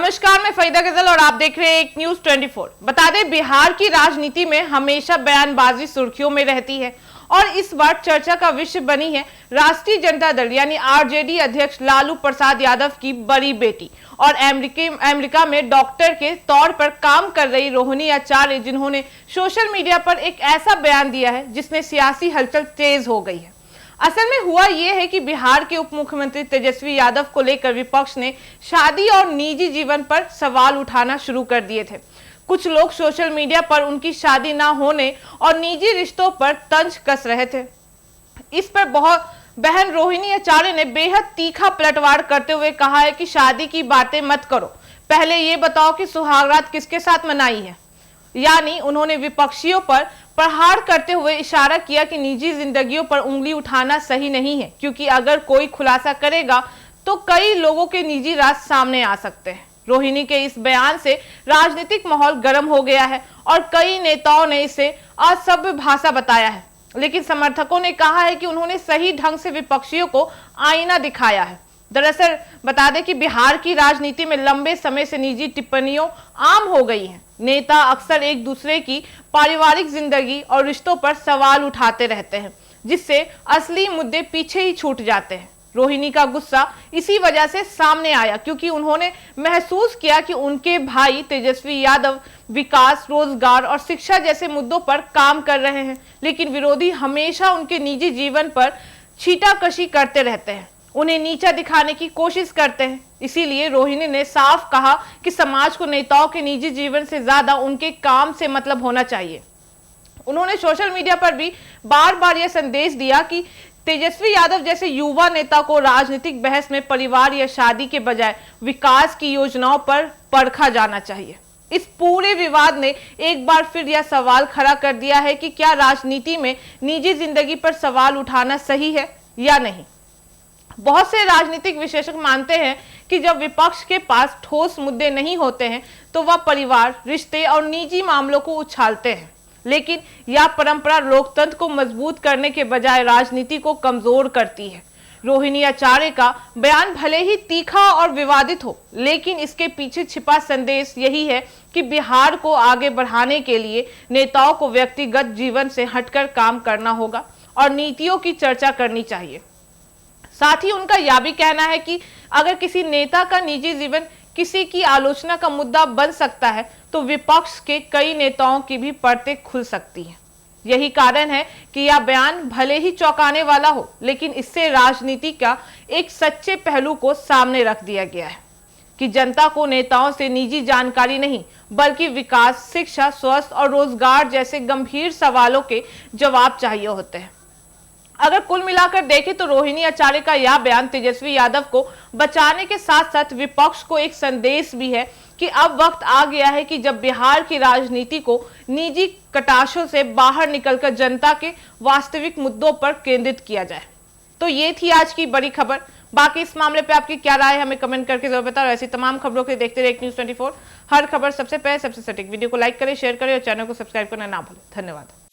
नमस्कार, मैं फरीदा गजल और आप देख रहे हैं एक न्यूज 24। बता दें, बिहार की राजनीति में हमेशा बयानबाजी सुर्खियों में रहती है और इस बार चर्चा का विषय बनी है राष्ट्रीय जनता दल यानी आरजेडी अध्यक्ष लालू प्रसाद यादव की बड़ी बेटी और अमेरिका में डॉक्टर के तौर पर काम कर रही रोहिणी आचार्य, जिन्होंने सोशल मीडिया पर एक ऐसा बयान दिया है जिसने सियासी हलचल तेज हो गई है। असल में हुआ यह है कि बिहार के उप मुख्यमंत्री तेजस्वी यादव को लेकर विपक्ष ने शादी और निजी जीवन पर सवाल उठाना शुरू कर दिए थे। कुछ लोग सोशल मीडिया पर उनकी शादी ना होने और निजी रिश्तों पर तंज कस रहे थे। इस पर बहन रोहिणी आचार्य ने बेहद तीखा पलटवार करते हुए कहा है कि शादी की बातें मत करो, पहले ये बताओ कि सुहागरात किसके साथ मनाई है। यानी उन्होंने विपक्षियों पर प्रहार करते हुए इशारा किया कि निजी जिंदगियों पर उंगली उठाना सही नहीं है, क्योंकि अगर कोई खुलासा करेगा तो कई लोगों के निजी राज सामने आ सकते हैं। रोहिणी के इस बयान से राजनीतिक माहौल गर्म हो गया है और कई नेताओं ने इसे असभ्य भाषा बताया है, लेकिन समर्थकों ने कहा है कि उन्होंने सही ढंग से विपक्षियों को आईना दिखाया है। दरअसल बता दें कि बिहार की राजनीति में लंबे समय से निजी टिप्पणियों आम हो गई हैं। नेता अक्सर एक दूसरे की पारिवारिक जिंदगी और रिश्तों पर सवाल उठाते रहते हैं, जिससे असली मुद्दे पीछे ही छूट जाते हैं। रोहिणी का गुस्सा इसी वजह से सामने आया क्योंकि उन्होंने महसूस किया कि उनके भाई तेजस्वी यादव विकास, रोजगार और शिक्षा जैसे मुद्दों पर काम कर रहे हैं, लेकिन विरोधी हमेशा उनके निजी जीवन पर छींटाकशी करते रहते हैं, उन्हें नीचा दिखाने की कोशिश करते हैं। इसीलिए रोहिणी ने साफ कहा कि समाज को नेताओं के निजी जीवन से ज्यादा उनके काम से मतलब होना चाहिए। उन्होंने सोशल मीडिया पर भी बार बार यह संदेश दिया कि तेजस्वी यादव जैसे युवा नेता को राजनीतिक बहस में परिवार या शादी के बजाय विकास की योजनाओं पर परखा जाना चाहिए। इस पूरे विवाद ने एक बार फिर यह सवाल खड़ा कर दिया है कि क्या राजनीति में निजी जिंदगी पर सवाल उठाना सही है या नहीं। बहुत से राजनीतिक विशेषज्ञ मानते हैं कि जब विपक्ष के पास ठोस मुद्दे नहीं होते हैं तो वह परिवार, रिश्ते और निजी मामलों को उछालते हैं, लेकिन यह परंपरा लोकतंत्र को मजबूत करने के बजाय राजनीति को कमजोर करती है। रोहिणी आचार्य का बयान भले ही तीखा और विवादित हो, लेकिन इसके पीछे छिपा संदेश यही है कि बिहार को आगे बढ़ाने के लिए नेताओं को व्यक्तिगत जीवन से हटकर काम करना होगा और नीतियों की चर्चा करनी चाहिए। साथ ही उनका यह भी कहना है कि अगर किसी नेता का निजी जीवन किसी की आलोचना का मुद्दा बन सकता है तो विपक्ष के कई नेताओं की भी परतें खुल सकती हैं। यही कारण है कि यह बयान भले ही चौंकाने वाला हो, लेकिन इससे राजनीति का एक सच्चे पहलू को सामने रख दिया गया है कि जनता को नेताओं से निजी जानकारी नहीं, बल्कि विकास, शिक्षा, स्वास्थ्य और रोजगार जैसे गंभीर सवालों के जवाब चाहिए होते हैं। अगर कुल मिलाकर देखें तो रोहिणी आचार्य का यह बयान तेजस्वी यादव को बचाने के साथ साथ विपक्ष को एक संदेश भी है कि अब वक्त आ गया है कि जब बिहार की राजनीति को निजी कटाक्षों से बाहर निकलकर जनता के वास्तविक मुद्दों पर केंद्रित किया जाए। तो ये थी आज की बड़ी खबर। बाकी इस मामले पे आपकी क्या राय है हमें कमेंट करके जरूर बताओ। ऐसी तमाम खबरों के लिए देखते रहिए न्यूज़ 24। हर खबर सबसे पहले सबसे सटीक। वीडियो को लाइक करें, शेयर करें और चैनल को सब्सक्राइब करना ना भूलें। धन्यवाद।